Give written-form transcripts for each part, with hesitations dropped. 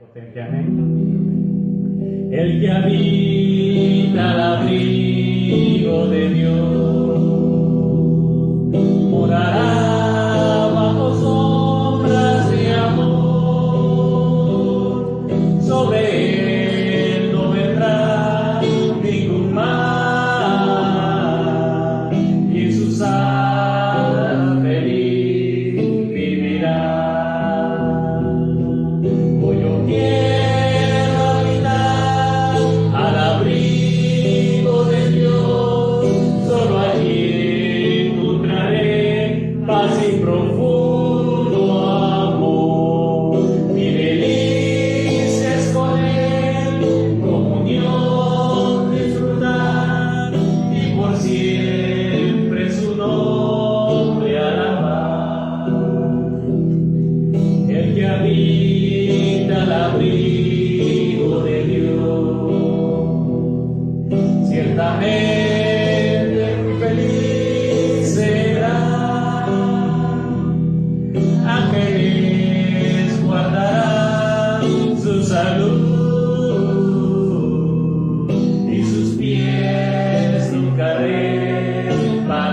Potente amén. El que habita al abrigo de Dios morará bajo sombras de amor. Sobre él no vendrá ningún mal, y en su sala feliz vivirá. Hoy yo quiero habitar al abrigo de Dios, solo allí encontraré paz y profundo amor. Mi delicia es con él, comunión disfrutar, y por siempre su nombre alabar. El que habita al abrigo de Dios, ciertamente muy feliz será. Ángeles guardarán su salud, y sus pies nunca resbalarán.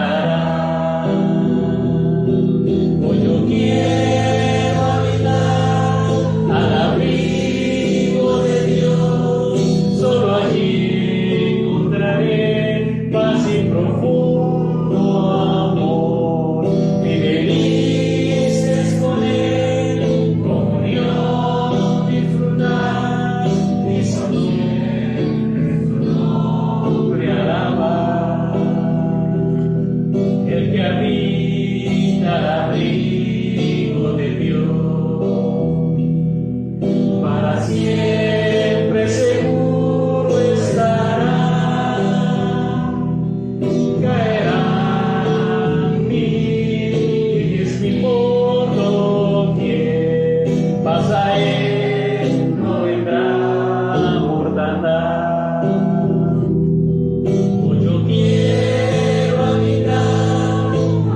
Hoy yo quiero habitar al abrigo de Dios, solo allí encontraré paz y profundo amor. Mi delicia es con él, comunión disfrutar, y siempre su nombre alabar. El que habita al abrigo de Dios, para siempre seguro estará. Caerán 1000 y 10,000 por doquier, mas a él no vendrá mortandad. Hoy yo quiero habitar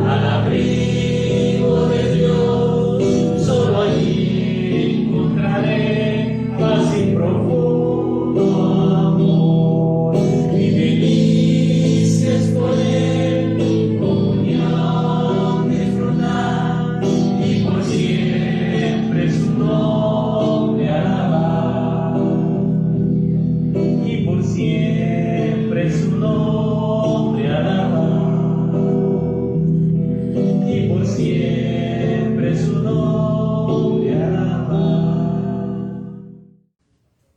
al abrigo de Dios, solo allí encontraré paz y profundo amor. Mi delicia es por él, comunión disfrutar, y por siempre su nombre alabar. Y por siempre su nombre alabar. Y por siempre su nombre alabar.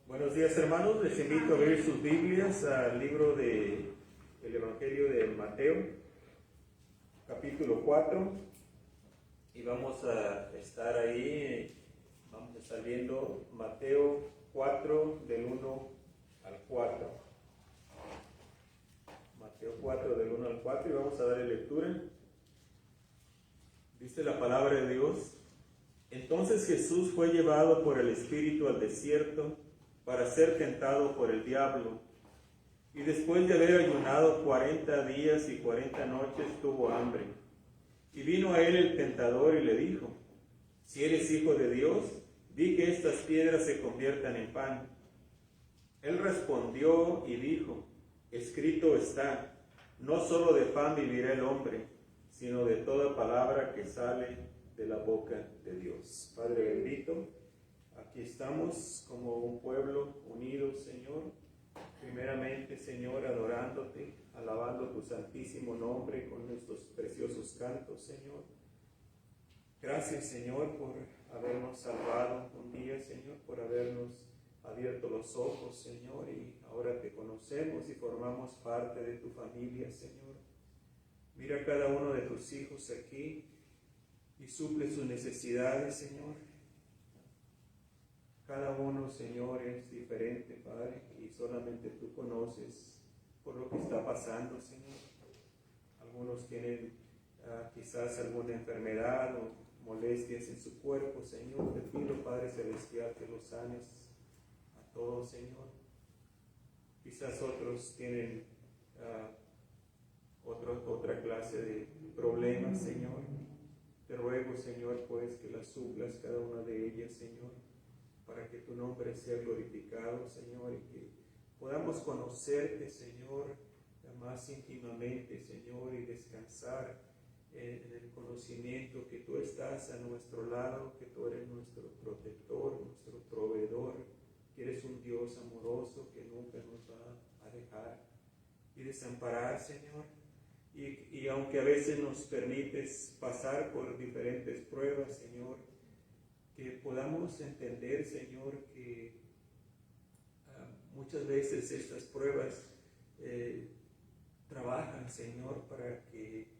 Buenos días, hermanos, les invito a abrir sus Biblias al libro del Evangelio de Mateo, capítulo 4, y vamos a estar viendo Mateo 4 del 1 al 4. Mateo 4 del 1 al 4, y vamos a darle lectura. Dice la palabra de Dios: Entonces Jesús fue llevado por el Espíritu al desierto para ser tentado por el diablo. Y después de haber ayunado 40 días y 40 noches, tuvo hambre. Y vino a él el tentador y le dijo: Si eres hijo de Dios, di que estas piedras se conviertan en pan. Él respondió y dijo: Escrito está, no solo de pan vivirá el hombre, sino de toda palabra que sale de la boca de Dios. Padre bendito, aquí estamos como un pueblo unido, Señor. Primeramente, Señor, adorándote, alabando tu santísimo nombre con nuestros preciosos cantos, Señor. Gracias, Señor, por habernos salvado un día, Señor, por habernos abierto los ojos, Señor, y ahora te conocemos y formamos parte de tu familia, Señor. Mira a cada uno de tus hijos aquí y suple sus necesidades, Señor. Cada uno, Señor, es diferente, Padre, y solamente tú conoces por lo que está pasando, Señor. Algunos tienen quizás alguna enfermedad o molestias en su cuerpo, Señor. Te pido, Padre Celestial, que los sanes a todos, Señor. Quizás otros tienen otra clase de problemas, Señor. Te ruego, Señor, pues que las suplas cada una de ellas, Señor, para que tu nombre sea glorificado, Señor, y que podamos conocerte, Señor, más íntimamente, Señor, y descansar en el conocimiento que tú estás a nuestro lado, que tú eres nuestro protector, nuestro proveedor, que eres un Dios amoroso que nunca nos va a dejar y desamparar, Señor. Y aunque a veces nos permites pasar por diferentes pruebas, Señor, que podamos entender, Señor, que muchas veces estas pruebas trabajan, Señor, para que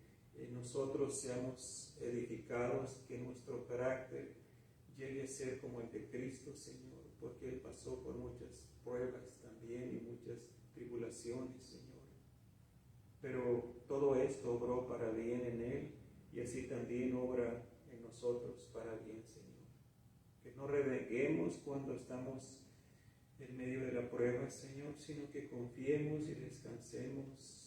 nosotros seamos edificados, que nuestro carácter llegue a ser como el de Cristo, Señor, porque Él pasó por muchas pruebas también y muchas tribulaciones, Señor. Pero todo esto obró para bien en Él y así también obra en nosotros para bien, Señor. Que no reneguemos cuando estamos en medio de la prueba, Señor, sino que confiemos y descansemos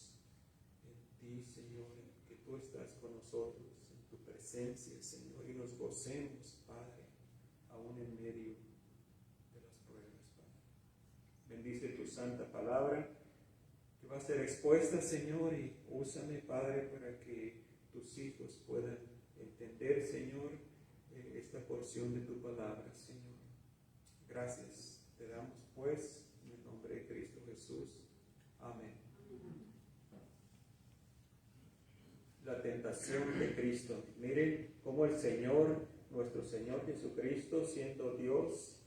en ti, Señor, en que tú estás con nosotros, en tu presencia, Señor, y nos gocemos, Padre, aún en medio de las pruebas, Padre. Bendice tu santa palabra, que va a ser expuesta, Señor, y úsame, Padre, para que tus hijos puedan entender, Señor, esta porción de tu palabra, Señor. Gracias te damos, pues, en el nombre de Cristo Jesús. Amén. La tentación de Cristo. Miren cómo el Señor, nuestro Señor Jesucristo, siendo Dios,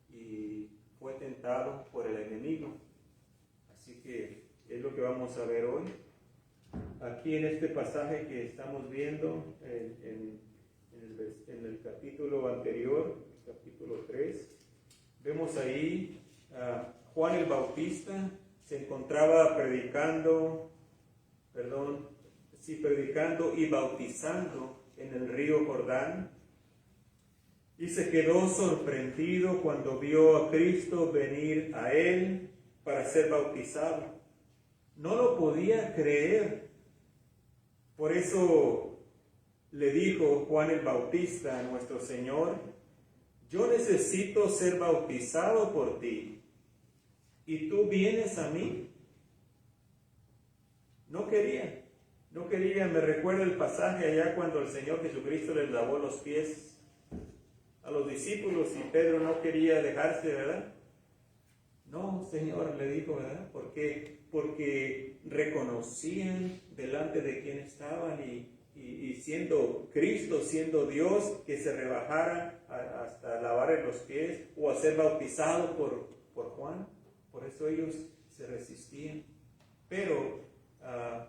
y fue tentado por el enemigo. Así que es lo que vamos a ver hoy. Aquí en este pasaje que estamos viendo, en el capítulo anterior, capítulo 3, vemos ahí a Juan el Bautista se encontraba predicando y bautizando en el río Jordán, y se quedó sorprendido cuando vio a Cristo venir a él para ser bautizado. No lo podía creer. Por eso le dijo Juan el Bautista a nuestro Señor: yo necesito ser bautizado por ti, ¿y tú vienes a mí? No quería, me recuerda el pasaje allá cuando el Señor Jesucristo les lavó los pies a los discípulos y Pedro no quería dejarse, ¿verdad? No, Señor, le dijo, ¿verdad? ¿Por qué? Porque reconocían delante de quién estaban y siendo Cristo, siendo Dios, que se rebajara hasta lavarle los pies o a ser bautizado por Juan. Por eso ellos se resistían. Pero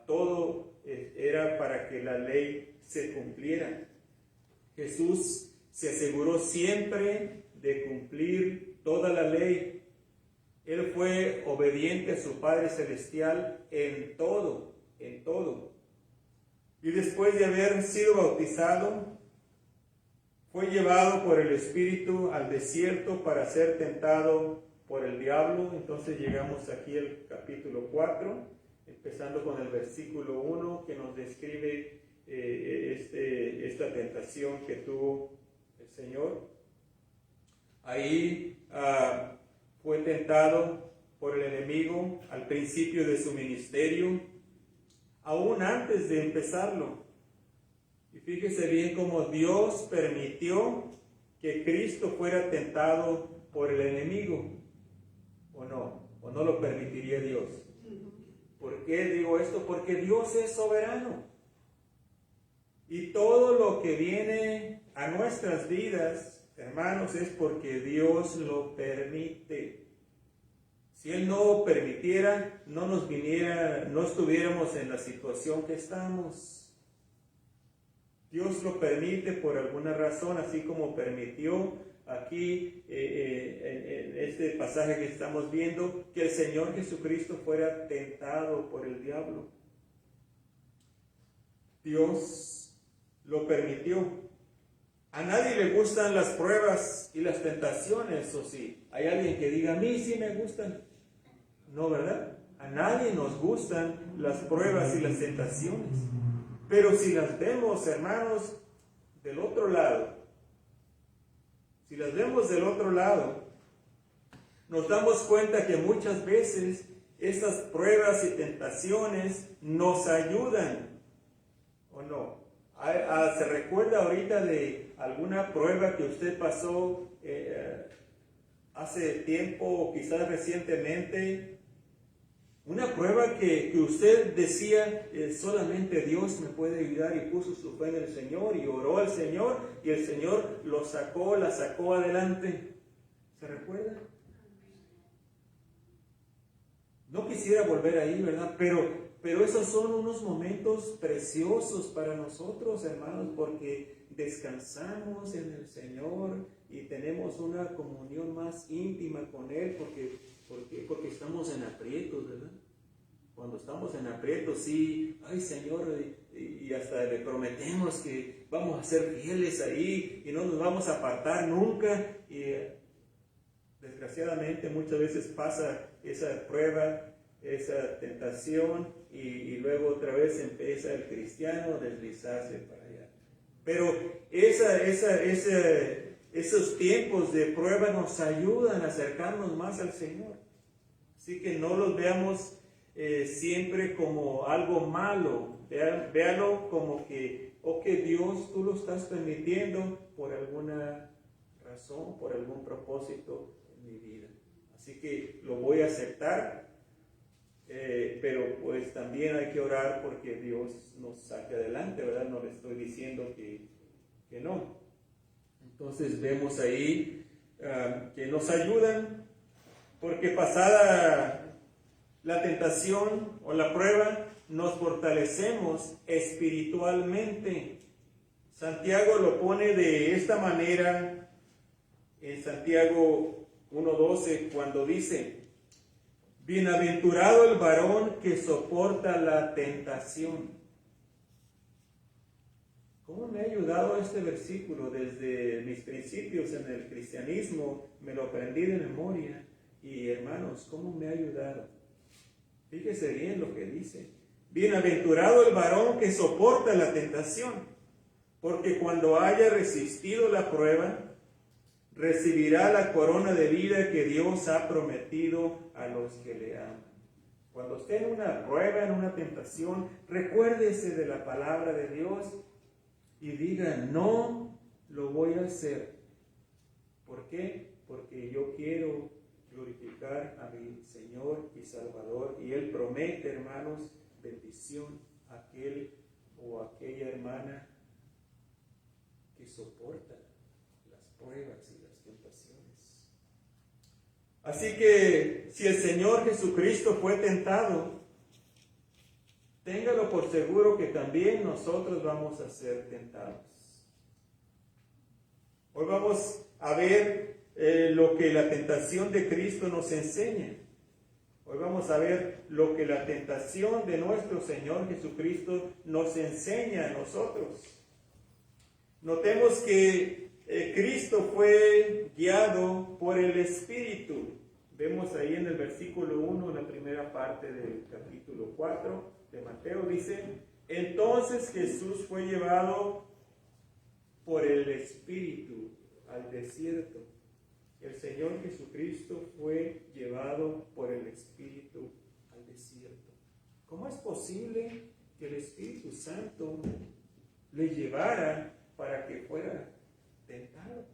todo era para que la ley se cumpliera. Jesús se aseguró siempre de cumplir toda la ley. Él fue obediente a su Padre Celestial en todo. Y después de haber sido bautizado, fue llevado por el Espíritu al desierto para ser tentado por el diablo. Entonces llegamos aquí al capítulo 4, empezando con el versículo 1, que nos describe esta tentación que tuvo el Señor. Ahí fue tentado por el enemigo al principio de su ministerio, aún antes de empezarlo. Y fíjese bien cómo Dios permitió que Cristo fuera tentado por el enemigo, ¿o no lo permitiría Dios? ¿Por qué digo esto? Porque Dios es soberano. Y todo lo que viene a nuestras vidas, hermanos, es porque Dios lo permite. Si Él no permitiera, no estuviéramos en la situación que estamos. Dios lo permite por alguna razón, así como permitió aquí en este pasaje que estamos viendo, que el Señor Jesucristo fuera tentado por el diablo. Dios lo permitió. A nadie le gustan las pruebas y las tentaciones, ¿o sí? ¿Hay alguien que diga, a mí sí me gustan? No, ¿verdad? A nadie nos gustan las pruebas y las tentaciones. Pero si las vemos, hermanos, del otro lado, si las vemos del otro lado, nos damos cuenta que muchas veces estas pruebas y tentaciones nos ayudan, ¿o no? ¿Se recuerda ahorita de alguna prueba que usted pasó hace tiempo o quizás recientemente? Una prueba que usted decía, solamente Dios me puede ayudar, y puso su fe en el Señor y oró al Señor y el Señor la sacó adelante. ¿Se recuerda? No quisiera volver ahí, ¿verdad? Pero esos son unos momentos preciosos para nosotros, hermanos, porque descansamos en el Señor y tenemos una comunión más íntima con Él, porque estamos en aprietos, ¿verdad? Cuando estamos en aprietos, sí, ay Señor, y hasta le prometemos que vamos a ser fieles ahí y no nos vamos a apartar nunca. Y desgraciadamente muchas veces pasa esa prueba, esa tentación, y luego otra vez empieza el cristiano a deslizarse para allá. Pero esos tiempos de prueba nos ayudan a acercarnos más al Señor. Así que no los veamos siempre como algo malo. Véalo como que Dios, tú lo estás permitiendo por alguna razón, por algún propósito en mi vida. Así que lo voy a aceptar, pero pues también hay que orar porque Dios nos saque adelante, ¿verdad? No le estoy diciendo que no. Entonces vemos ahí que nos ayudan, porque pasada la tentación o la prueba, nos fortalecemos espiritualmente. Santiago lo pone de esta manera en Santiago 1:12, cuando dice: bienaventurado el varón que soporta la tentación. ¿Cómo me ha ayudado este versículo? Desde mis principios en el cristianismo me lo aprendí de memoria, y hermanos, ¿cómo me ha ayudado? Fíjese bien lo que dice: bienaventurado el varón que soporta la tentación, porque cuando haya resistido la prueba, recibirá la corona de vida que Dios ha prometido a los que le aman. Cuando esté en una prueba, en una tentación, recuérdese de la palabra de Dios y diga: no lo voy a hacer. ¿Por qué? Porque yo quiero glorificar a mi Señor y Salvador, y Él promete, hermanos, bendición a aquel o aquella hermana que soporta las pruebas y las tentaciones. Así que si el Señor Jesucristo fue tentado, téngalo por seguro que también nosotros vamos a ser tentados. Hoy vamos a ver lo que la tentación de Cristo nos enseña. Hoy vamos a ver lo que la tentación de nuestro Señor Jesucristo nos enseña a nosotros. Notemos que Cristo fue guiado por el Espíritu. Vemos ahí en el versículo 1, en la primera parte del capítulo 4 de Mateo, dice: entonces Jesús fue llevado por el Espíritu al desierto. El Señor Jesucristo fue llevado por el Espíritu al desierto. ¿Cómo es posible que el Espíritu Santo le llevara para que fuera tentado?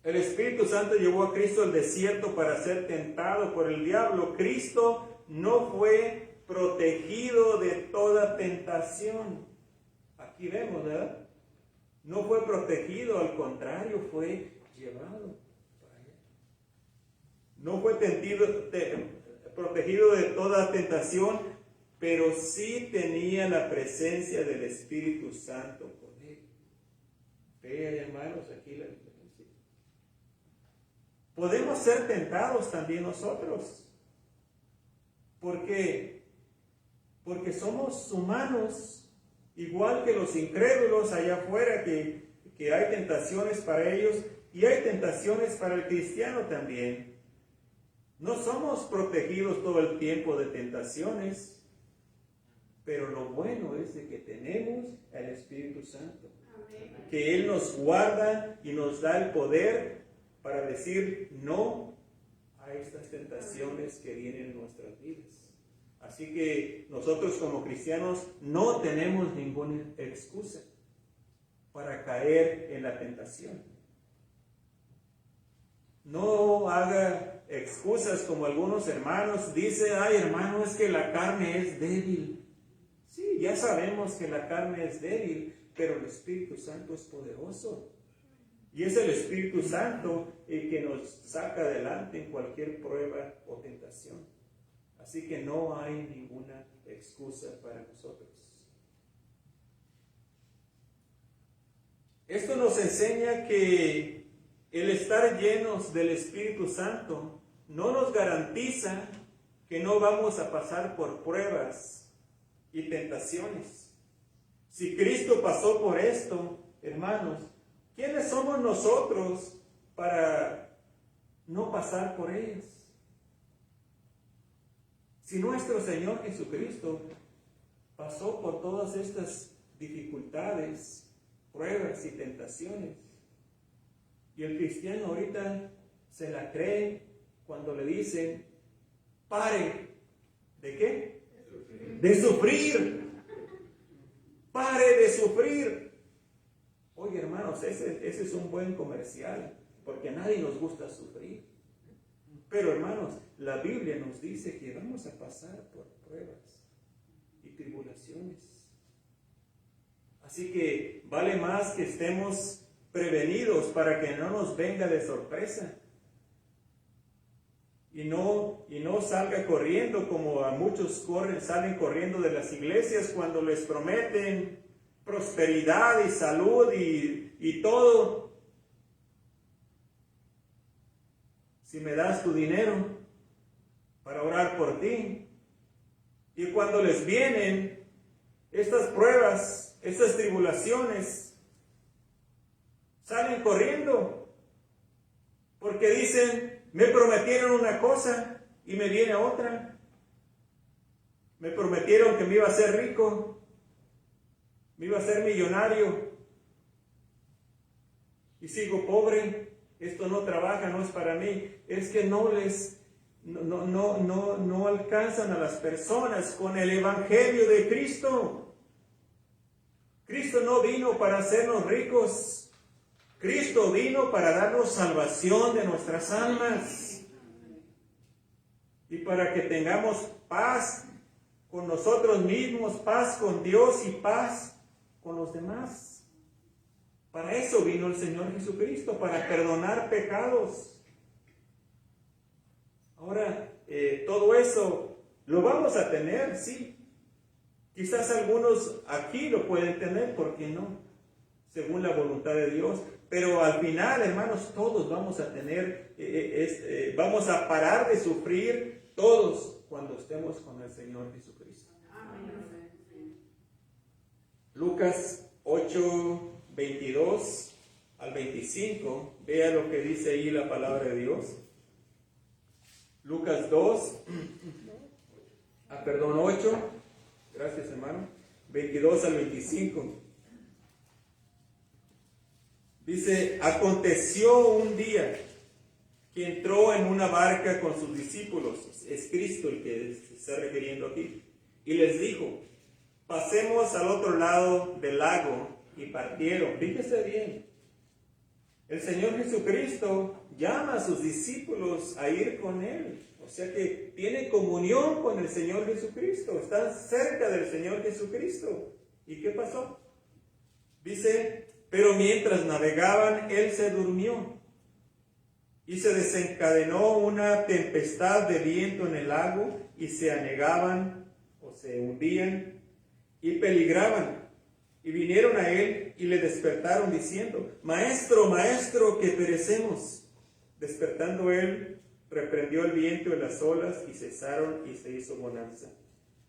El Espíritu Santo llevó a Cristo al desierto para ser tentado por el diablo. Cristo no fue protegido de toda tentación. Aquí vemos, ¿verdad? No fue protegido, al contrario, fue llevado para allá. No fue protegido de toda tentación, pero sí tenía la presencia del Espíritu Santo con él. Vean, hermanos, aquí la diferencia. Podemos ser tentados también nosotros. ¿Por qué? Porque somos humanos. Igual que los incrédulos allá afuera, que hay tentaciones para ellos y hay tentaciones para el cristiano también. No somos protegidos todo el tiempo de tentaciones, pero lo bueno es de que tenemos el Espíritu Santo, que Él nos guarda y nos da el poder para decir no a estas tentaciones que vienen en nuestras vidas. Así que nosotros como cristianos no tenemos ninguna excusa para caer en la tentación. No haga excusas como algunos hermanos dicen, ay hermano, es que la carne es débil. Sí, ya sabemos que la carne es débil, pero el Espíritu Santo es poderoso. Y es el Espíritu Santo el que nos saca adelante en cualquier prueba o tentación. Así que no hay ninguna excusa para nosotros. Esto nos enseña que el estar llenos del Espíritu Santo no nos garantiza que no vamos a pasar por pruebas y tentaciones. Si Cristo pasó por esto, hermanos, ¿quiénes somos nosotros para no pasar por ellas? Si nuestro Señor Jesucristo pasó por todas estas dificultades, pruebas y tentaciones, y el cristiano ahorita se la cree cuando le dicen, pare, ¿de qué? De sufrir. Pare de sufrir. Oye, hermanos, ese es un buen comercial, porque a nadie nos gusta sufrir. Pero, hermanos, la Biblia nos dice que vamos a pasar por pruebas y tribulaciones. Así que vale más que estemos prevenidos para que no nos venga de sorpresa. Y no salga corriendo como a muchos salen corriendo de las iglesias cuando les prometen prosperidad y salud y todo. Si me das tu dinero para orar por ti. Y cuando les vienen estas pruebas, estas tribulaciones, salen corriendo porque dicen, me prometieron una cosa y me viene otra. Me prometieron que me iba a hacer rico, me iba a hacer millonario y sigo pobre. Esto no trabaja, no es para mí. Es que no alcanzan a las personas con el evangelio de Cristo. Cristo no vino para hacernos ricos. Cristo vino para darnos salvación de nuestras almas y para que tengamos paz con nosotros mismos, paz con Dios y paz con los demás. Para eso vino el Señor Jesucristo, para perdonar pecados. Ahora, todo eso lo vamos a tener, sí. Quizás algunos aquí lo pueden tener, ¿por qué no? Según la voluntad de Dios. Pero al final, hermanos, todos vamos a tener, vamos a parar de sufrir todos cuando estemos con el Señor Jesucristo. Lucas 8, 22 al 25, vea lo que dice ahí la palabra de Dios. Lucas 8, gracias hermano, 22 al 25. Dice, aconteció un día que entró en una barca con sus discípulos, es Cristo el que se está refiriendo aquí, y les dijo, pasemos al otro lado del lago, y partieron. Fíjese bien, el Señor Jesucristo llama a sus discípulos a ir con Él, o sea que tiene comunión con el Señor Jesucristo, están cerca del Señor Jesucristo. ¿Y qué pasó? Dice, pero mientras navegaban, Él se durmió y se desencadenó una tempestad de viento en el lago y se anegaban o se hundían y peligraban. Y vinieron a Él y le despertaron diciendo, Maestro, Maestro, que perecemos. Despertando Él, reprendió el viento y las olas y cesaron y se hizo bonanza.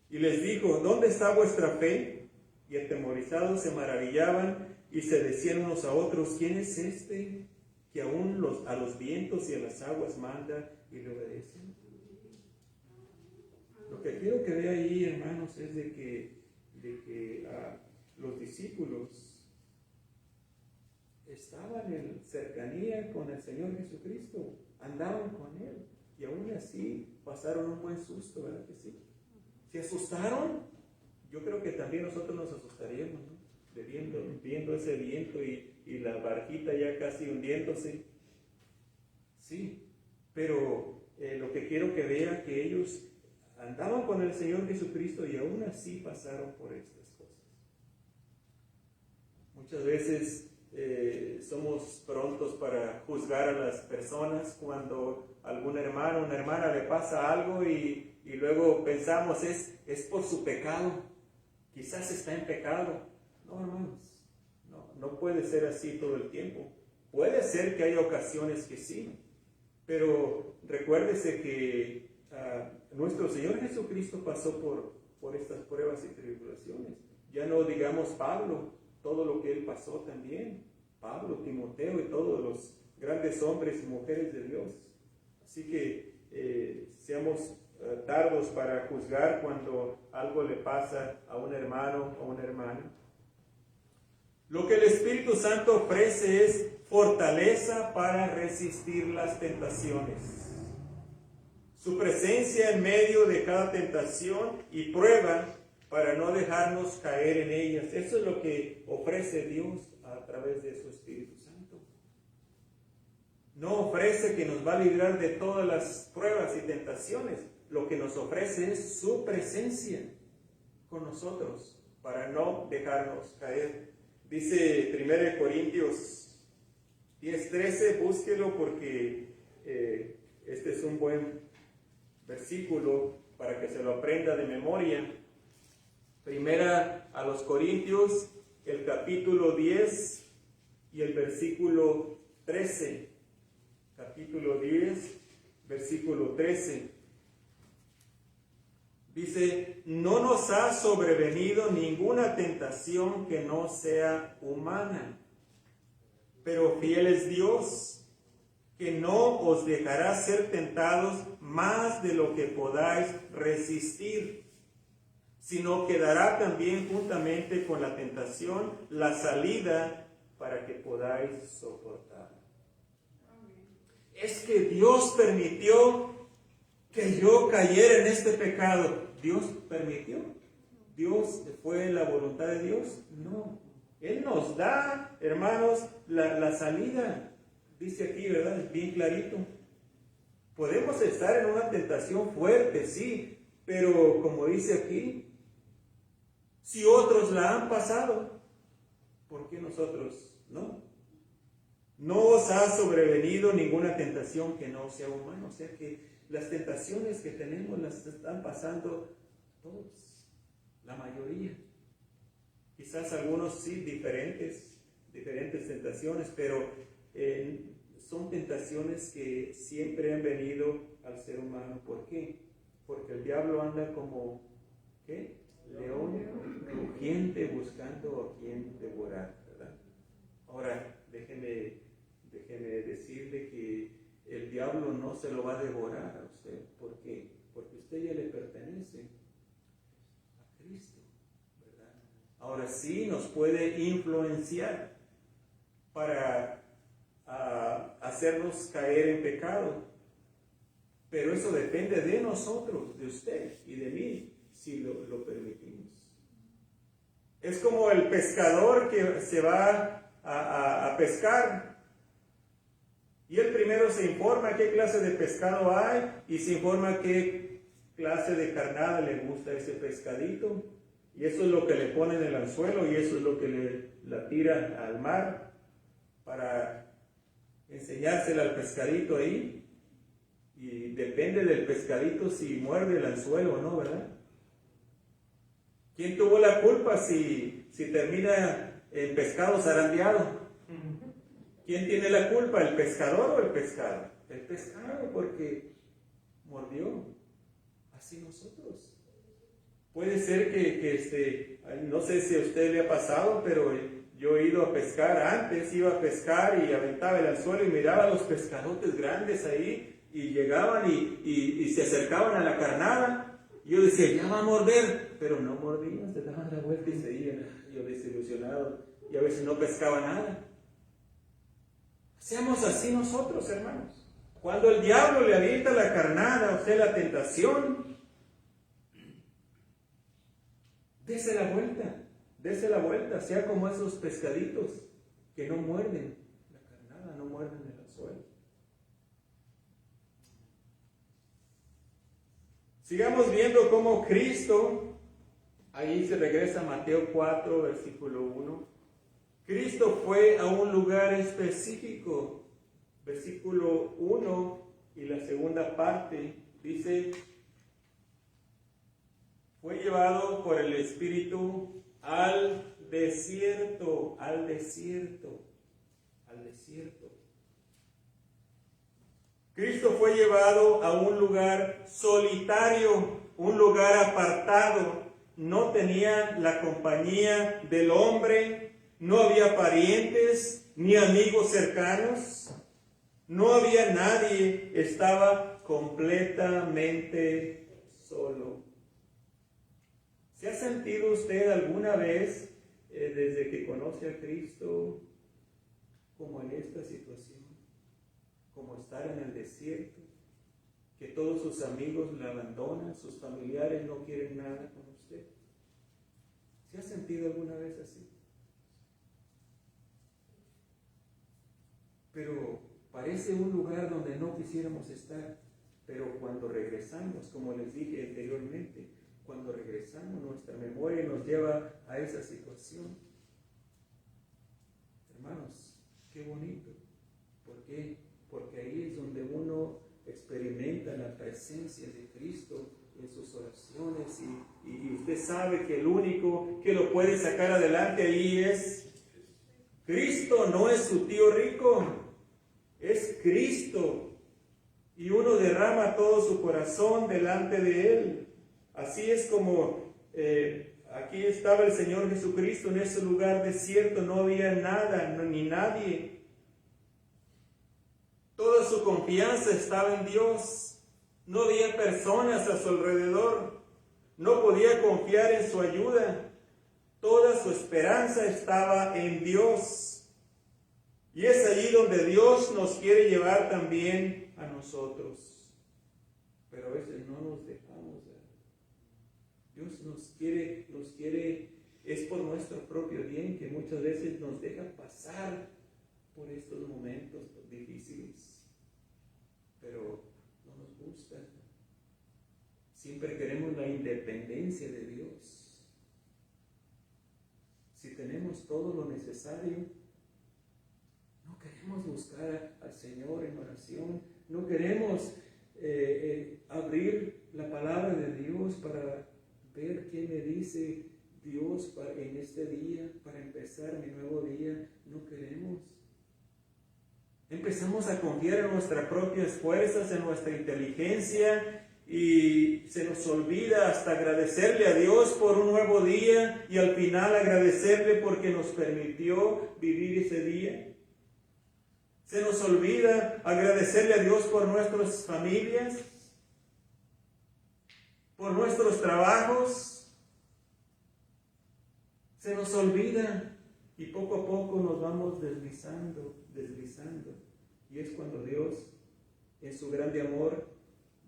Y les dijo, ¿dónde está vuestra fe? Y atemorizados se maravillaban y se decían unos a otros, ¿quién es este que aún a los vientos y a las aguas manda y le obedecen? Lo que quiero que vea ahí, hermanos, es de que los discípulos estaban en cercanía con el Señor Jesucristo, andaban con Él, y aún así pasaron un buen susto, ¿verdad que sí? ¿Se asustaron? Yo creo que también nosotros nos asustaríamos, ¿no? Viendo ese viento y la barquita ya casi hundiéndose. Sí, pero lo que quiero que vean que ellos andaban con el Señor Jesucristo y aún así pasaron por estas cosas. Muchas veces somos prontos para juzgar a las personas cuando algún hermano o una hermana le pasa algo y luego pensamos es por su pecado, quizás está en pecado. No, hermanos, no puede ser así todo el tiempo. Puede ser que haya ocasiones que sí, pero recuérdese que nuestro Señor Jesucristo pasó por estas pruebas y tribulaciones. Ya no digamos Pablo, todo lo que él pasó también. Pablo, Timoteo y todos los grandes hombres y mujeres de Dios. Así que seamos tardos para juzgar cuando algo le pasa a un hermano o una hermana. Lo que el Espíritu Santo ofrece es fortaleza para resistir las tentaciones. Su presencia en medio de cada tentación y prueba para no dejarnos caer en ellas. Eso es lo que ofrece Dios a través de su Espíritu Santo. No ofrece que nos va a librar de todas las pruebas y tentaciones. Lo que nos ofrece es su presencia con nosotros para no dejarnos caer. Dice 1 Corintios 10:13, búsquelo porque este es un buen versículo para que se lo aprenda de memoria. Primera a los Corintios, el capítulo 10 y el versículo 13. Capítulo 10, versículo 13. Dice, no nos ha sobrevenido ninguna tentación que no sea humana, pero fiel es Dios, que no os dejará ser tentados más de lo que podáis resistir, sino que dará también juntamente con la tentación la salida para que podáis soportar. Es que Dios permitió que yo cayera en este pecado. ¿Dios permitió? ¿Dios fue la voluntad de Dios? No. Él nos da, hermanos, la salida. Dice aquí, ¿verdad? Es bien clarito. Podemos estar en una tentación fuerte, sí, pero como dice aquí, si otros la han pasado, ¿por qué nosotros no? No os ha sobrevenido ninguna tentación que no sea humana. O sea que las tentaciones que tenemos las están pasando todos, la mayoría. Quizás algunos sí, diferentes tentaciones, pero son tentaciones que siempre han venido al ser humano. ¿Por qué? Porque el diablo anda como, ¿qué? León rugiente buscando a quien devorar, ¿verdad? Ahora, déjeme decirle que el diablo no se lo va a devorar a usted. ¿Por qué? Porque usted ya le pertenece a Cristo, ¿verdad? Ahora sí nos puede influenciar para hacernos caer en pecado. Pero eso depende de nosotros, de usted y de mí, si lo permitimos. Es como el pescador que se va a pescar. Y él primero se informa qué clase de pescado hay y se informa qué clase de carnada le gusta ese pescadito. Y eso es lo que le pone en el anzuelo y eso es lo que la tira al mar para enseñársela al pescadito ahí. Y depende del pescadito si muerde el anzuelo o no, ¿verdad? ¿Quién tuvo la culpa si termina en pescado zarandeado? ¿Quién tiene la culpa, el pescador o el pescado? El pescado, porque mordió. Así nosotros. Puede ser que no sé si a usted le ha pasado, pero yo he ido a pescar antes, iba a pescar y aventaba el anzuelo y miraba los pescadotes grandes ahí y llegaban y se acercaban a la carnada. Y yo decía, ya va a morder, pero no mordían, se daban la vuelta y seguían. Yo desilusionado y a veces no pescaba nada. Seamos así nosotros, hermanos. Cuando el diablo le avienta la carnada a usted, la tentación, dése la vuelta, sea como esos pescaditos que no muerden la carnada, no muerden el anzuelo. Sigamos viendo cómo Cristo, ahí se regresa a Mateo 4, versículo 1. Cristo fue a un lugar específico, versículo 1 y la segunda parte, dice, fue llevado por el Espíritu al desierto, al desierto, al desierto. Cristo fue llevado a un lugar solitario, un lugar apartado. No tenía la compañía del hombre, no había parientes ni amigos cercanos, no había nadie, estaba completamente solo. ¿Se ha sentido usted alguna vez, desde que conoce a Cristo, como en esta situación? Como estar en el desierto, que todos sus amigos le abandonan, sus familiares no quieren nada con usted. ¿Se ha sentido alguna vez así? Pero parece un lugar donde no quisiéramos estar, pero cuando regresamos, como les dije anteriormente, cuando regresamos nuestra memoria nos lleva a esa situación. Hermanos, qué bonito. ¿Por qué? Porque ahí es donde uno experimenta la presencia de Cristo en sus oraciones y usted sabe que el único que lo puede sacar adelante ahí es Cristo, no es su tío rico, es Cristo. Y uno derrama todo su corazón delante de Él. Así es como aquí estaba el Señor Jesucristo en ese lugar desierto, no había nada ni nadie. Toda su confianza estaba en Dios. No había personas a su alrededor. No podía confiar en su ayuda. Toda su esperanza estaba en Dios. Y es allí donde Dios nos quiere llevar también a nosotros. Pero a veces no nos dejamos. Dios nos quiere, es por nuestro propio bien que muchas veces nos deja pasar por estos momentos difíciles, pero no nos gusta. Siempre queremos la independencia de Dios. Si tenemos todo lo necesario, no queremos buscar al Señor en oración, no queremos abrir la palabra de Dios para ver qué me dice Dios en este día, para empezar mi nuevo día. No queremos. Empezamos a confiar en nuestras propias fuerzas, en nuestra inteligencia, y se nos olvida hasta agradecerle a Dios por un nuevo día y al final agradecerle porque nos permitió vivir ese día. Se nos olvida agradecerle a Dios por nuestras familias, por nuestros trabajos. Se nos olvida y poco a poco nos vamos deslizando. Y es cuando Dios, en su grande amor,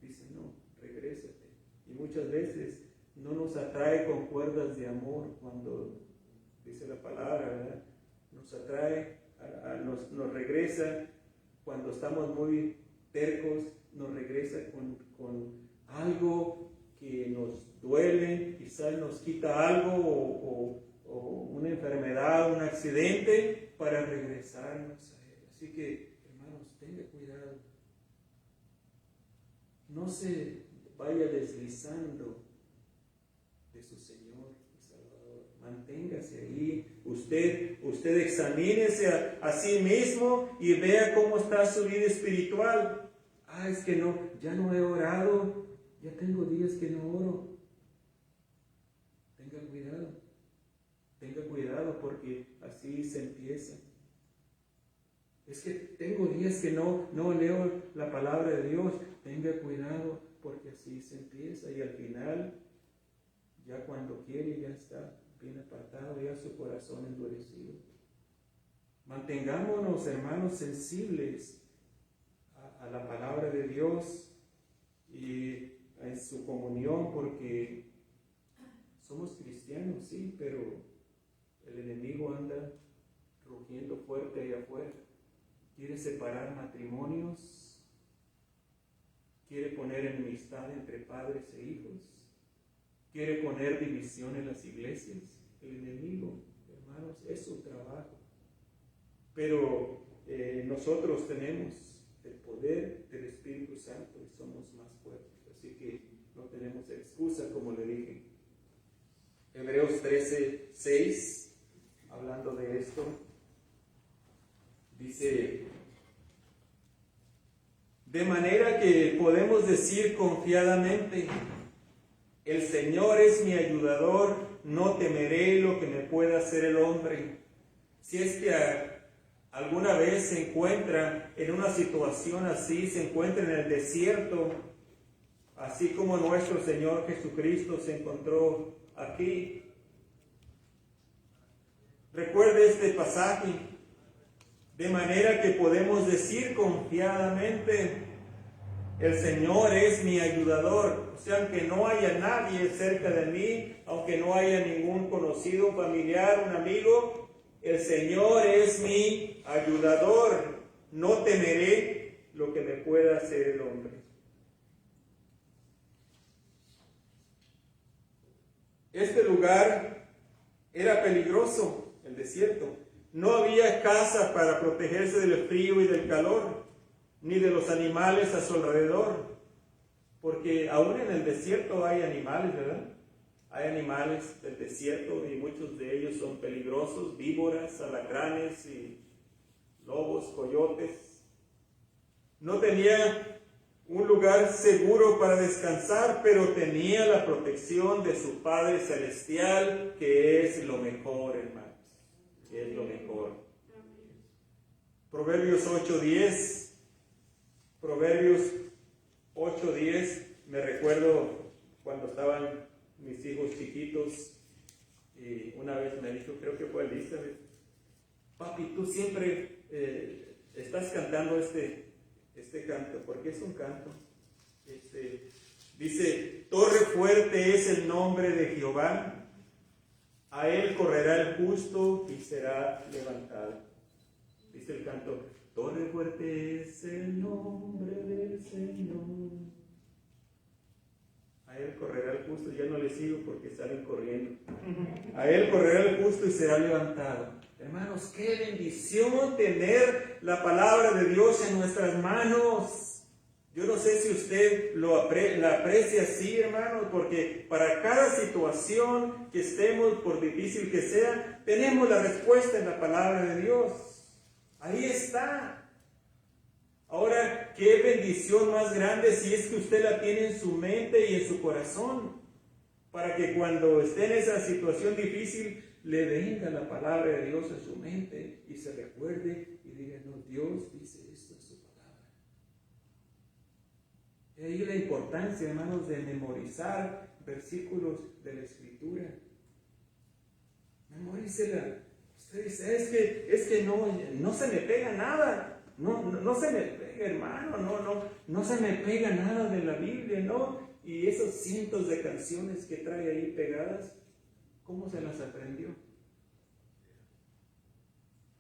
dice, no, regrésate. Y muchas veces no nos atrae con cuerdas de amor cuando dice la palabra, ¿verdad? Nos atrae, nos regresa cuando estamos muy tercos, nos regresa con algo que nos duele, quizás nos quita algo o una enfermedad, un accidente, para regresarnos a Él. Así que, hermanos, tenga cuidado. No se vaya deslizando de su Señor y Salvador. Manténgase ahí. Usted examínese a sí mismo y vea cómo está su vida espiritual. Es que no, ya no he orado. Ya tengo días que no oro. Tenga cuidado porque así se empieza. Es que tengo días que no leo la palabra de Dios. Tenga cuidado porque así se empieza y al final, ya cuando quiere, ya está bien apartado, ya su corazón endurecido. Mantengámonos, hermanos, sensibles a la palabra de Dios y en su comunión, porque somos cristianos, sí, pero el enemigo anda rugiendo fuerte allá afuera. Quiere separar matrimonios, quiere poner enemistad entre padres e hijos, quiere poner división en las iglesias. El enemigo, hermanos, es su trabajo. Pero nosotros tenemos el poder del Espíritu Santo y somos más fuertes. Así que no tenemos excusa, como le dije. Hebreos 13:6, hablando de esto, dice: de manera que podemos decir confiadamente, el Señor es mi ayudador, no temeré lo que me pueda hacer el hombre. Si es que alguna vez se encuentra en una situación así, se encuentra en el desierto, así como nuestro Señor Jesucristo se encontró aquí. Recuerde este pasaje, de manera que podemos decir confiadamente, el Señor es mi ayudador. O sea, aunque no haya nadie cerca de mí, aunque no haya ningún conocido, familiar, un amigo, el Señor es mi ayudador. No temeré lo que me pueda hacer el hombre. Este lugar era peligroso, el desierto. No había casa para protegerse del frío y del calor, ni de los animales a su alrededor. Porque aún en el desierto hay animales, ¿verdad? Hay animales del desierto y muchos de ellos son peligrosos, víboras, alacranes y lobos, coyotes. No tenía un lugar seguro para descansar, pero tenía la protección de su Padre Celestial, que es lo mejor, hermanos, que es lo mejor. Proverbios 8:10, me recuerdo cuando estaban mis hijos chiquitos, y una vez me dijo, creo que fue Elizabeth: papi, tú siempre estás cantando este canto, porque es un canto. Dice: torre fuerte es el nombre de Jehová, a él correrá el justo y será levantado. Dice el canto: torre fuerte es el nombre del Señor, a él correrá el justo. Ya no le sigo porque salen corriendo. A él correrá el justo y será levantado. Hermanos, qué bendición tener la palabra de Dios en nuestras manos. Yo no sé si usted la aprecia así, hermanos, porque para cada situación que estemos, por difícil que sea, tenemos la respuesta en la palabra de Dios. Ahí está. Ahora, qué bendición más grande si es que usted la tiene en su mente y en su corazón, para que cuando esté en esa situación difícil, le venga la palabra de Dios a su mente y se recuerde y diga: no, Dios dice esto en su palabra. Y ahí la importancia, hermanos, de memorizar versículos de la Escritura. Memorícela. Usted dice: es que no se me pega nada. No se me pega, hermano, no se me pega nada de la Biblia, ¿no? Y esos cientos de canciones que trae ahí pegadas, ¿cómo se las aprendió?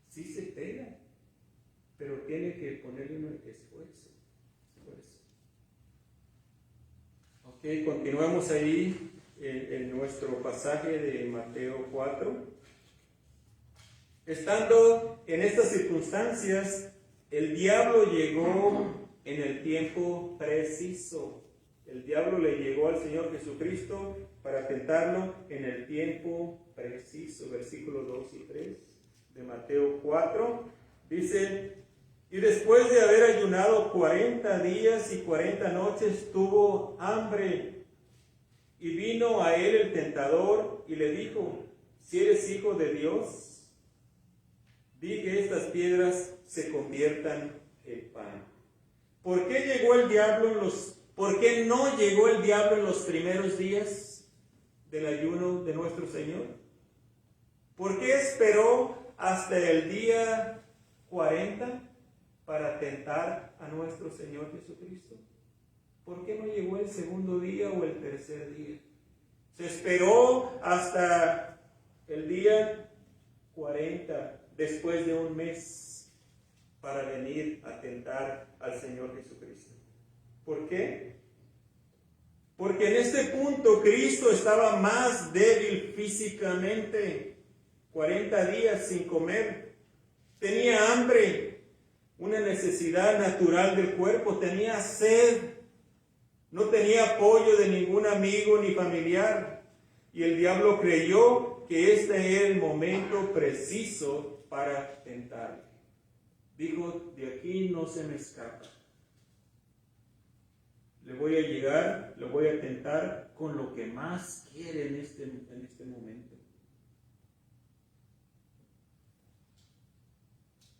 Sí se pega, pero tiene que ponerle un esfuerzo. Ok, continuamos ahí en nuestro pasaje de Mateo 4. Estando en estas circunstancias, el diablo llegó en el tiempo preciso. El diablo le llegó al Señor Jesucristo para tentarlo en el tiempo preciso. Versículos 2 y 3 de Mateo 4. Dice: y después de haber ayunado 40 días y 40 noches, tuvo hambre. Y vino a él el tentador y le dijo: si eres hijo de Dios, di que estas piedras se conviertan en pan. ¿Por qué no llegó el diablo en los primeros días del ayuno de nuestro Señor? ¿Por qué esperó hasta el día 40 para tentar a nuestro Señor Jesucristo? ¿Por qué no llegó el segundo día o el tercer día? Se esperó hasta el día 40, después de un mes, para venir a tentar al Señor Jesucristo. ¿Por qué? Porque en este punto Cristo estaba más débil físicamente, 40 días sin comer, tenía hambre, una necesidad natural del cuerpo, tenía sed, no tenía apoyo de ningún amigo ni familiar, y el diablo creyó que este era el momento preciso para tentarle. Dijo, de aquí no se me escapa. Le voy a llegar, lo voy a tentar con lo que más quiere en este momento.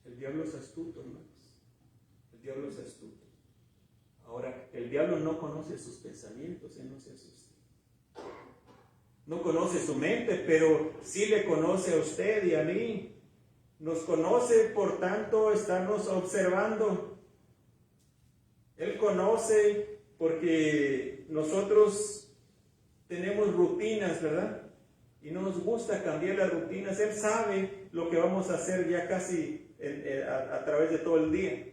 El diablo es astuto, hermanos. El diablo es astuto. Ahora, el diablo no conoce sus pensamientos, él no se asusta. No conoce su mente, pero sí le conoce a usted y a mí. Nos conoce, por tanto, estarnos observando. Él conoce porque nosotros tenemos rutinas, ¿verdad? Y no nos gusta cambiar las rutinas. Él sabe lo que vamos a hacer ya casi a través de todo el día.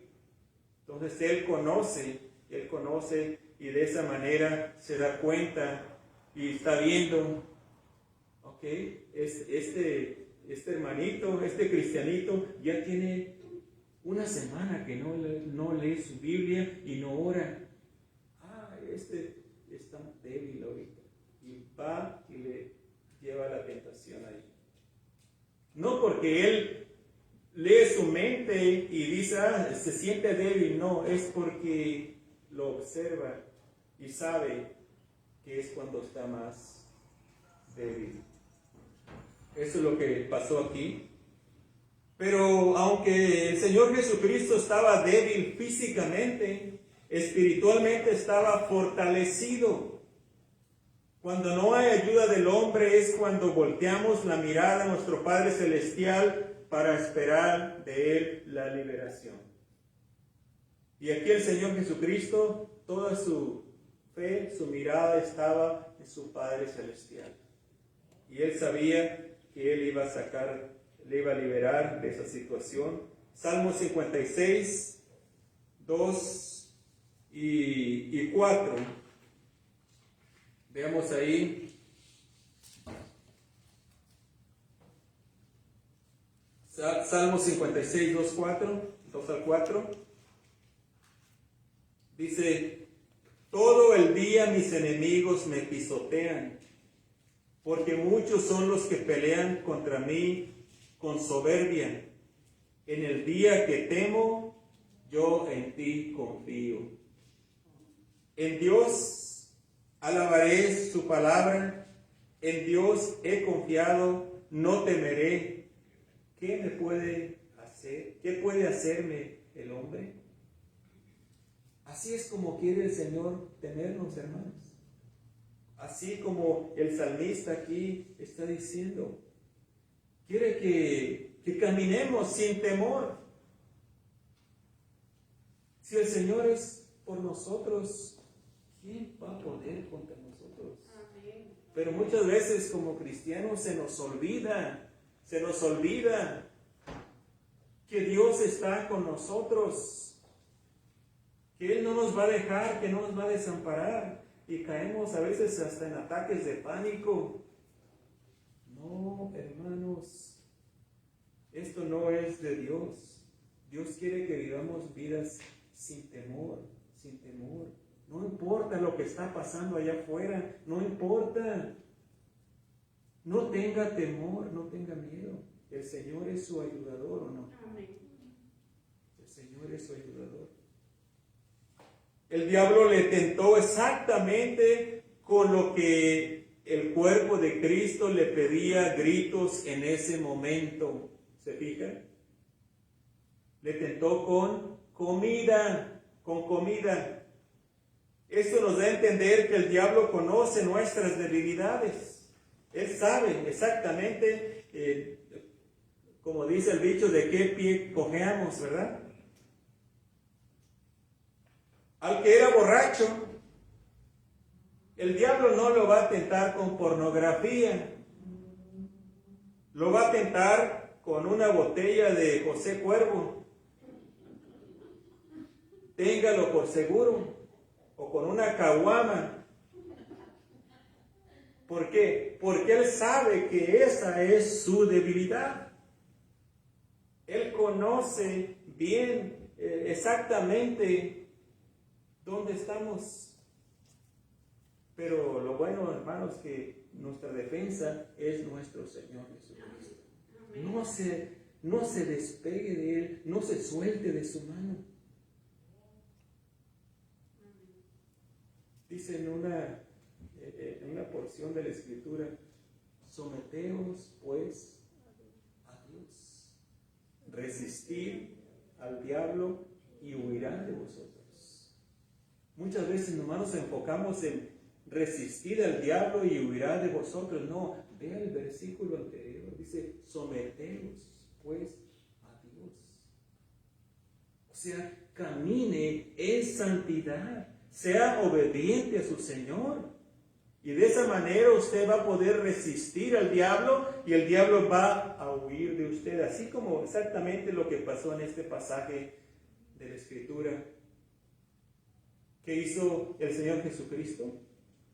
Entonces Él conoce y de esa manera se da cuenta y está viendo, ok, este hermanito, este cristianito ya tiene una semana que no lee su Biblia y no ora. Está débil ahorita. Y va y le lleva la tentación ahí. No porque él lee su mente y dice, se siente débil. No, es porque lo observa y sabe que es cuando está más débil. Eso es lo que pasó aquí. Pero aunque el Señor Jesucristo estaba débil físicamente, espiritualmente estaba fortalecido. Cuando no hay ayuda del hombre es cuando volteamos la mirada a nuestro Padre Celestial para esperar de Él la liberación. Y aquí el Señor Jesucristo, toda su fe, su mirada estaba en su Padre Celestial. Y Él sabía que Él iba a sacar, le iba a liberar de esa situación. Salmo 56, 2 y 4. Veamos ahí. Salmo 56, 2 al 4. Dice, todo el día mis enemigos me pisotean, porque muchos son los que pelean contra mí con soberbia. En el día que temo, yo en ti confío. En Dios alabaré su palabra, en Dios he confiado, no temeré. ¿Qué me puede hacer? ¿Qué puede hacerme el hombre? Así es como quiere el Señor tenernos, hermanos. Así como el salmista aquí está diciendo. Quiere que caminemos sin temor. Si el Señor es por nosotros, ¿quién va a poder contra nosotros? Amén. Pero muchas veces como cristianos se nos olvida que Dios está con nosotros, que Él no nos va a dejar, que no nos va a desamparar, y caemos a veces hasta en ataques de pánico. No, hermanos, esto no es de Dios. Dios quiere que vivamos vidas sin temor. No importa lo que está pasando allá afuera, no importa. No tenga temor, no tenga miedo. El Señor es su ayudador, ¿o no? Amén. El Señor es su ayudador. El diablo le tentó exactamente con lo que el cuerpo de Cristo le pedía a gritos en ese momento. ¿Se fijan? Le tentó con comida. Esto nos da a entender que el diablo conoce nuestras debilidades. Él sabe exactamente como dice el dicho, de qué pie cojeamos, ¿verdad? Al que era borracho, el diablo no lo va a tentar con pornografía, lo va a tentar con una botella de José Cuervo, téngalo por seguro, o con una caguama. ¿Por qué? Porque él sabe que esa es su debilidad. Él conoce bien exactamente dónde estamos. Pero lo bueno, hermanos, que nuestra defensa es nuestro Señor Jesucristo. No se despegue de Él, no se suelte de su mano. Dice en una porción de la Escritura, someteos pues a Dios, resistid al diablo y huirá de vosotros. Muchas veces nomás nos enfocamos en resistir al diablo y huirá de vosotros. No, vea el versículo anterior, dice, someteos pues a Dios. O sea, camine en santidad, sea obediente a su Señor. Y de esa manera usted va a poder resistir al diablo y el diablo va a huir de usted. Así como exactamente lo que pasó en este pasaje de la Escritura. ¿Qué hizo el Señor Jesucristo?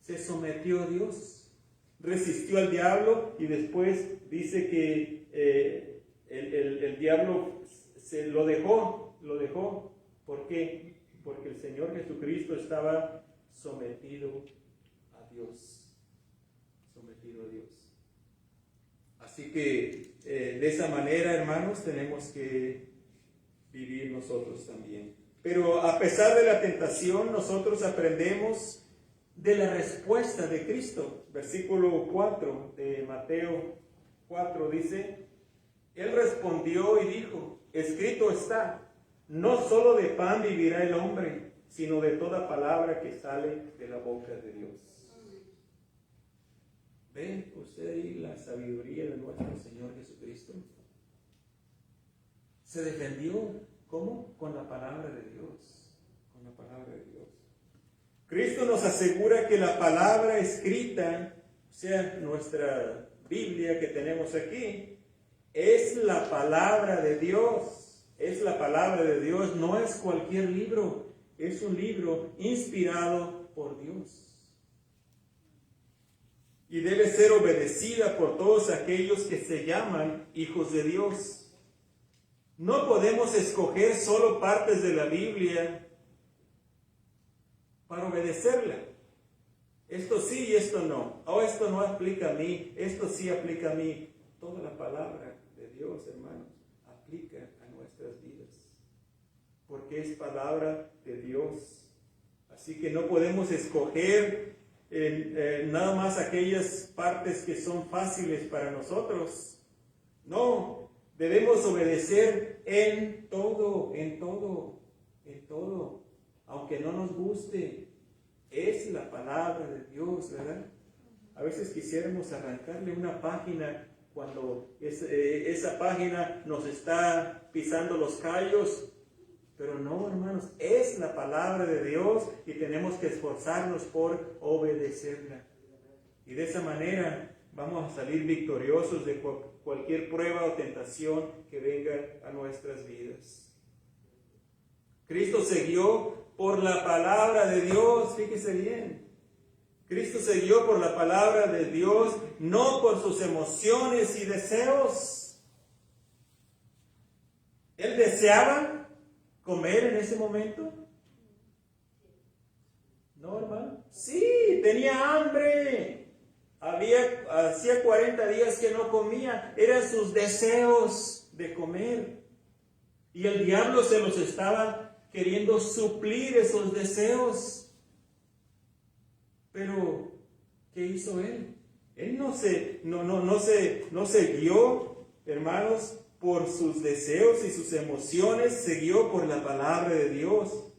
Se sometió a Dios, resistió al diablo y después dice que el diablo se lo dejó. ¿Por qué? Porque el Señor Jesucristo estaba sometido a Dios. Sometido a Dios. Así que de esa manera, hermanos, tenemos que vivir nosotros también. Pero a pesar de la tentación, nosotros aprendemos de la respuesta de Cristo. Versículo 4 de Mateo 4 dice, Él respondió y dijo, escrito está, no solo de pan vivirá el hombre, sino de toda palabra que sale de la boca de Dios. ¿Ve usted ahí la sabiduría de nuestro Señor Jesucristo? Se defendió, ¿cómo? Con la palabra de Dios. Con la palabra de Dios. Cristo nos asegura que la palabra escrita, o sea, nuestra Biblia que tenemos aquí, es la palabra de Dios. Es la palabra de Dios, no es cualquier libro, es un libro inspirado por Dios. Y debe ser obedecida por todos aquellos que se llaman hijos de Dios. No podemos escoger solo partes de la Biblia para obedecerla. Esto sí y esto no. Oh, esto no aplica a mí, esto sí aplica a mí. Toda la palabra de Dios, hermanos, aplica a nuestras vidas. Porque es palabra de Dios. Así que no podemos escoger nada más aquellas partes que son fáciles para nosotros. No, debemos obedecer en todo. Aunque no nos guste, es la palabra de Dios, ¿verdad? A veces quisiéramos arrancarle una página cuando esa página nos está pisando los callos, pero no, hermanos, es la palabra de Dios y tenemos que esforzarnos por obedecerla. Y de esa manera vamos a salir victoriosos de cualquier prueba o tentación que venga a nuestras vidas. Cristo se guió por la palabra de Dios, fíjese bien. Cristo se guió por la palabra de Dios, no por sus emociones y deseos. Él deseaba comer en ese momento. ¿No, hermano? Sí, tenía hambre. Hacía 40 días que no comía. Eran sus deseos de comer. Y el diablo se los estaba queriendo suplir esos deseos. Pero, ¿qué hizo él? Él no se guió, hermanos, por sus deseos y sus emociones, se guió por la palabra de Dios.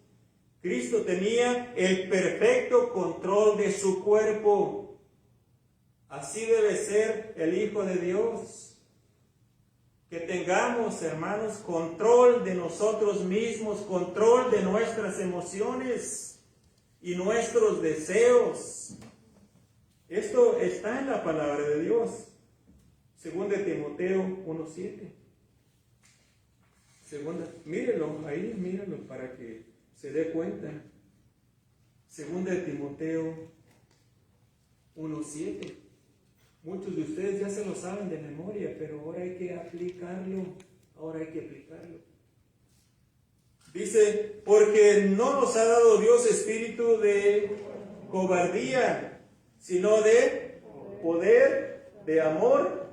Cristo tenía el perfecto control de su cuerpo. Así debe ser el Hijo de Dios. Que tengamos, hermanos, control de nosotros mismos, control de nuestras emociones y nuestros deseos. Esto está en la palabra de Dios. Segunda de Timoteo 1:7. Mírelo ahí, mírelo para que se dé cuenta. Segunda de Timoteo 1:7. Muchos de ustedes ya se lo saben de memoria, pero ahora hay que aplicarlo. Dice, porque no nos ha dado Dios espíritu de cobardía, sino de poder, de amor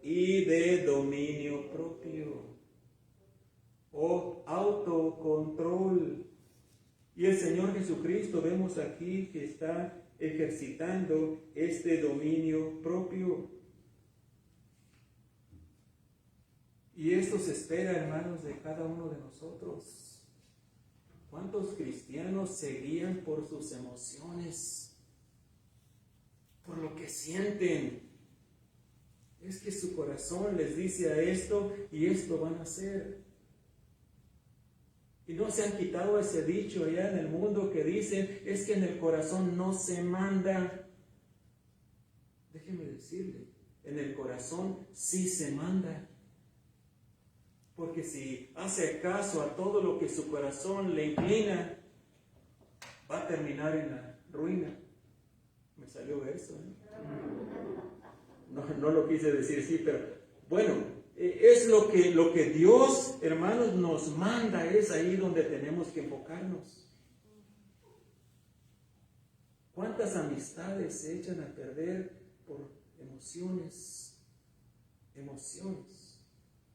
y de dominio propio o autocontrol. Y el Señor Jesucristo, vemos aquí que está ejercitando este dominio propio. Y esto se espera, hermanos, de cada uno de nosotros. ¿Cuántos cristianos se guían por sus emociones? Por lo que sienten. Es que su corazón les dice a esto y esto van a hacer. Y no se han quitado ese dicho allá en el mundo que dicen, es que en el corazón no se manda. Déjeme decirle, en el corazón sí se manda. Porque si hace caso a todo lo que su corazón le inclina, va a terminar en la ruina. Me salió eso, No lo quise decir así, pero bueno, es lo que Dios, hermanos, nos manda, es ahí donde tenemos que enfocarnos. ¿Cuántas amistades se echan a perder por emociones?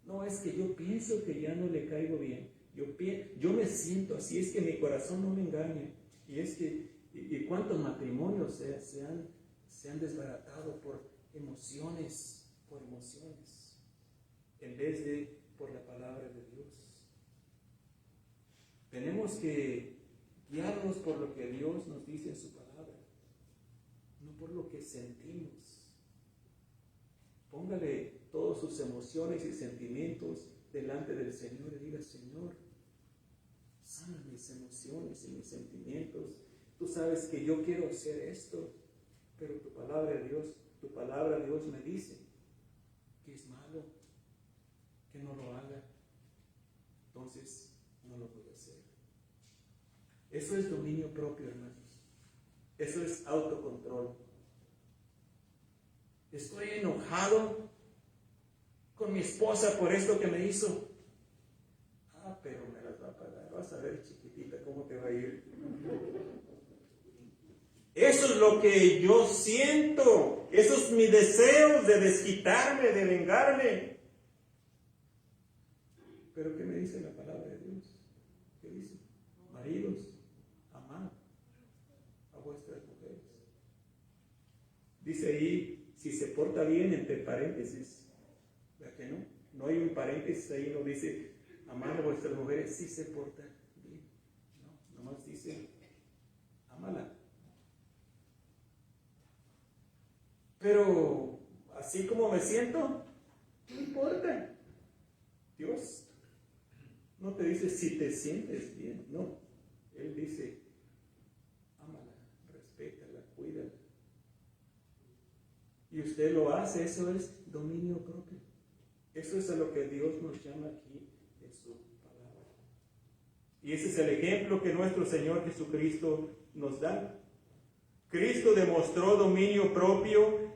No, es que yo pienso que ya no le caigo bien. Yo me siento así, es que mi corazón no me engaña. Y cuántos matrimonios se han desbaratado por emociones, en vez de por la palabra de Dios. Tenemos que guiarnos por lo que Dios nos dice en su palabra, no por lo que sentimos. Póngale todas sus emociones y sentimientos delante del Señor y diga, Señor, sana mis emociones y mis sentimientos. Tú sabes que yo quiero hacer esto, pero tu palabra Dios me dice que es malo, que no lo haga. Entonces no lo voy a hacer. Eso es dominio propio, hermanos. Eso es autocontrol. Estoy enojado con mi esposa por esto que me hizo. Pero me las va a pagar. Vas a ver, chiquitita, cómo te va a ir. Eso es lo que yo siento. Eso es mi deseo de desquitarme, de vengarme. Pero ¿qué me dice la palabra de Dios? ¿Qué dice? Maridos, amad a vuestras mujeres. Dice ahí, si se porta bien, entre paréntesis. ¿Verdad que no? No hay un paréntesis ahí, no dice, amad a vuestras mujeres, si se porta bien. No, nomás dice, ámala. Pero, así como me siento, no importa. Dios no te dice si te sientes bien, no. Él dice, ámala, respétala, cuídala. Y usted lo hace, eso es dominio propio. Eso es a lo que Dios nos llama aquí en su palabra. Y ese es el ejemplo que nuestro Señor Jesucristo nos da. Cristo demostró dominio propio,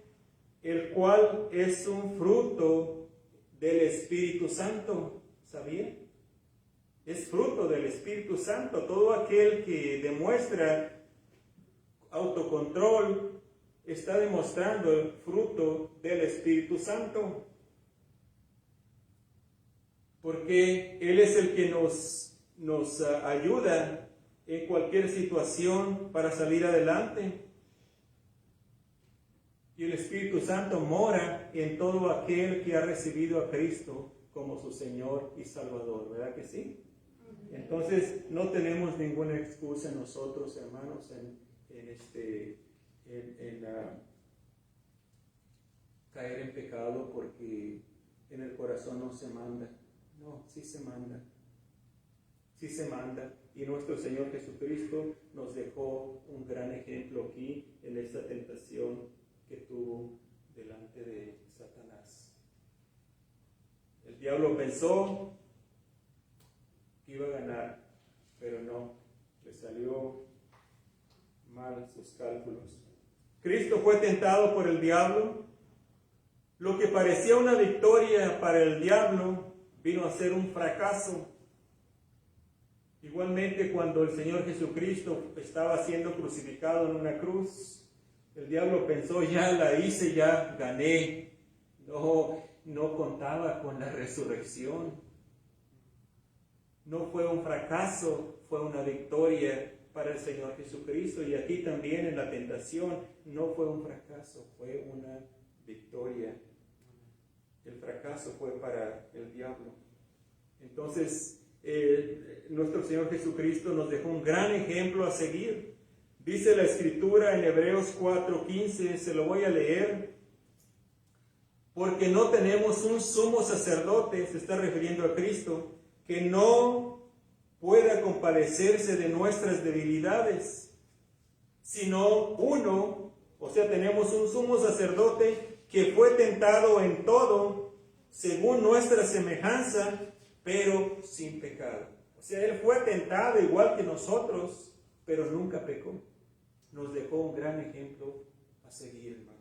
el cual es un fruto del Espíritu Santo. ¿Sabía? Es fruto del Espíritu Santo. Todo aquel que demuestra autocontrol está demostrando el fruto del Espíritu Santo. Porque Él es el que nos ayuda en cualquier situación para salir adelante. Y el Espíritu Santo mora en todo aquel que ha recibido a Cristo como su Señor y Salvador, ¿verdad que sí? Entonces no tenemos ninguna excusa nosotros, hermanos, en caer en pecado, porque en el corazón no se manda. No, sí se manda. Sí se manda. Y nuestro Señor Jesucristo nos dejó un gran ejemplo aquí en esta tentación que tuvo delante de Satanás. El diablo pensó que iba a ganar, pero no, le salió mal sus cálculos. Cristo fue tentado por el diablo. Lo que parecía una victoria para el diablo vino a ser un fracaso. Igualmente, cuando el Señor Jesucristo estaba siendo crucificado en una cruz, el diablo pensó, ya la hice, ya gané. No contaba con la resurrección. No fue un fracaso, fue una victoria para el Señor Jesucristo. Y aquí también en la tentación no fue un fracaso, fue una victoria. El fracaso fue para el diablo. Entonces, nuestro Señor Jesucristo nos dejó un gran ejemplo a seguir. Dice la Escritura en Hebreos 4:15, se lo voy a leer. Porque no tenemos un sumo sacerdote, se está refiriendo a Cristo, que no pueda compadecerse de nuestras debilidades, sino uno, o sea, tenemos un sumo sacerdote que fue tentado en todo, según nuestra semejanza, pero sin pecado. O sea, Él fue tentado igual que nosotros, pero nunca pecó. Nos dejó un gran ejemplo a seguir, hermanos.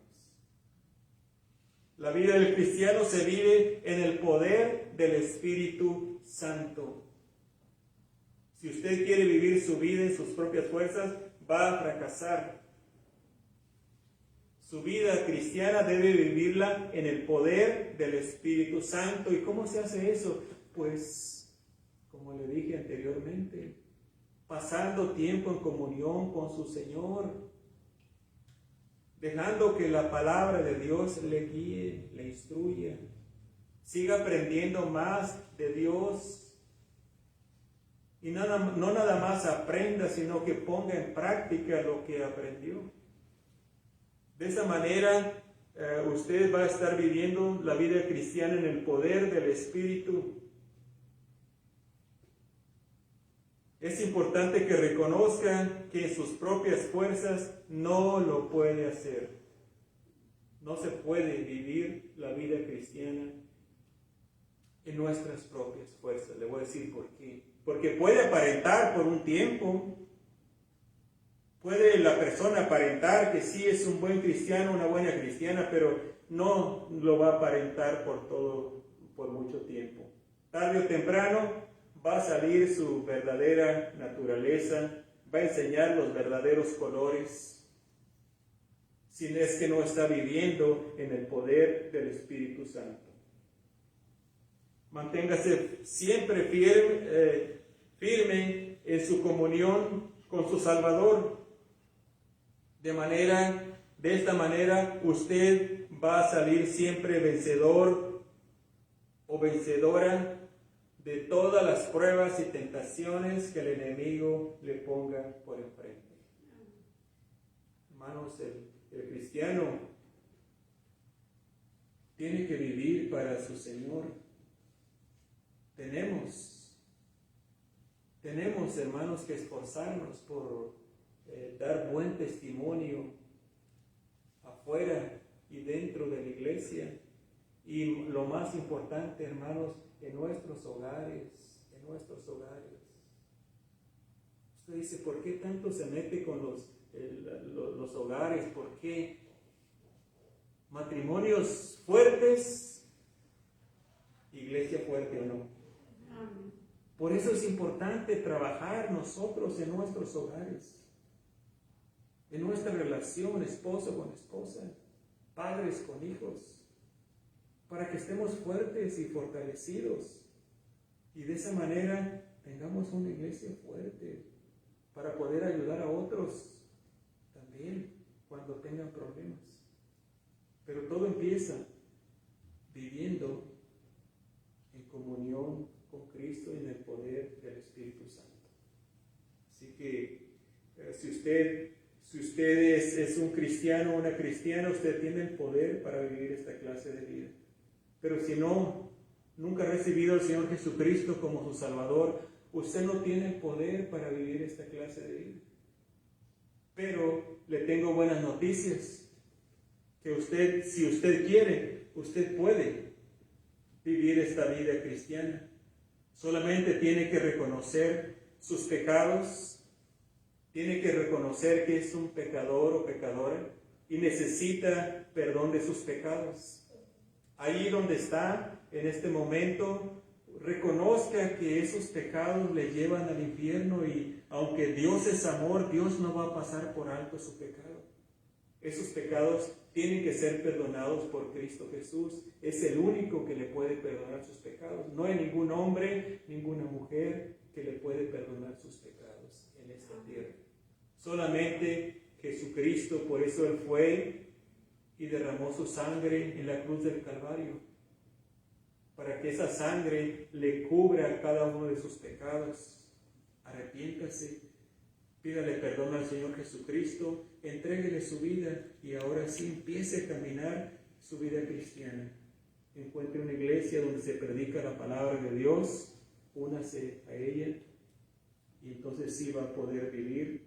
La vida del cristiano se vive en el poder del Espíritu Santo. Si usted quiere vivir su vida en sus propias fuerzas, va a fracasar. Su vida cristiana debe vivirla en el poder del Espíritu Santo. ¿Y cómo se hace eso? Pues, como le dije anteriormente, pasando tiempo en comunión con su Señor, dejando que la palabra de Dios le guíe, le instruya, siga aprendiendo más de Dios. Y no nada más aprenda, sino que ponga en práctica lo que aprendió. De esa manera, usted va a estar viviendo la vida cristiana en el poder del Espíritu. Es importante que reconozca que en sus propias fuerzas no lo puede hacer. No se puede vivir la vida cristiana en nuestras propias fuerzas. Le voy a decir por qué. Porque puede aparentar por un tiempo. Puede la persona aparentar que sí es un buen cristiano, una buena cristiana, pero no lo va a aparentar por mucho tiempo. Tarde o temprano va a salir su verdadera naturaleza, va a enseñar los verdaderos colores, si es que no está viviendo en el poder del Espíritu Santo. Manténgase siempre firme en su comunión con su Salvador. De esta manera, usted va a salir siempre vencedor o vencedora de todas las pruebas y tentaciones que el enemigo le ponga por enfrente. Hermanos, el cristiano tiene que vivir para su Señor. Tenemos, hermanos, que esforzarnos por dar buen testimonio afuera y dentro de la iglesia. Y lo más importante, hermanos, en nuestros hogares. Usted dice, ¿por qué tanto se mete con los hogares? ¿Por qué? Matrimonios fuertes, iglesia fuerte o no. Por eso es importante trabajar nosotros en nuestros hogares, en nuestra relación, esposo con esposa, padres con hijos, para que estemos fuertes y fortalecidos y de esa manera tengamos una iglesia fuerte para poder ayudar a otros también cuando tengan problemas. Pero todo empieza viviendo en comunión con Cristo y en el poder del Espíritu Santo. Así que si usted es un cristiano o una cristiana, usted tiene el poder para vivir esta clase de vida. Pero si no, nunca ha recibido al Señor Jesucristo como su Salvador, usted no tiene el poder para vivir esta clase de vida. Pero le tengo buenas noticias, que usted, si usted quiere, usted puede vivir esta vida cristiana. Solamente tiene que reconocer sus pecados, tiene que reconocer que es un pecador o pecadora y necesita perdón de sus pecados. Ahí donde está, en este momento, reconozca que esos pecados le llevan al infierno y aunque Dios es amor, Dios no va a pasar por alto su pecado. Esos pecados tienen que ser perdonados por Cristo Jesús. Es el único que le puede perdonar sus pecados. No hay ningún hombre, ninguna mujer que le puede perdonar sus pecados en esta tierra. Solamente Jesucristo, por eso Él fue y derramó su sangre en la cruz del Calvario, para que esa sangre le cubra cada uno de sus pecados. Arrepiéntase, pídale perdón al Señor Jesucristo, entréguele su vida y ahora sí empiece a caminar su vida cristiana. Encuentre una iglesia donde se predica la palabra de Dios, únase a ella y entonces sí va a poder vivir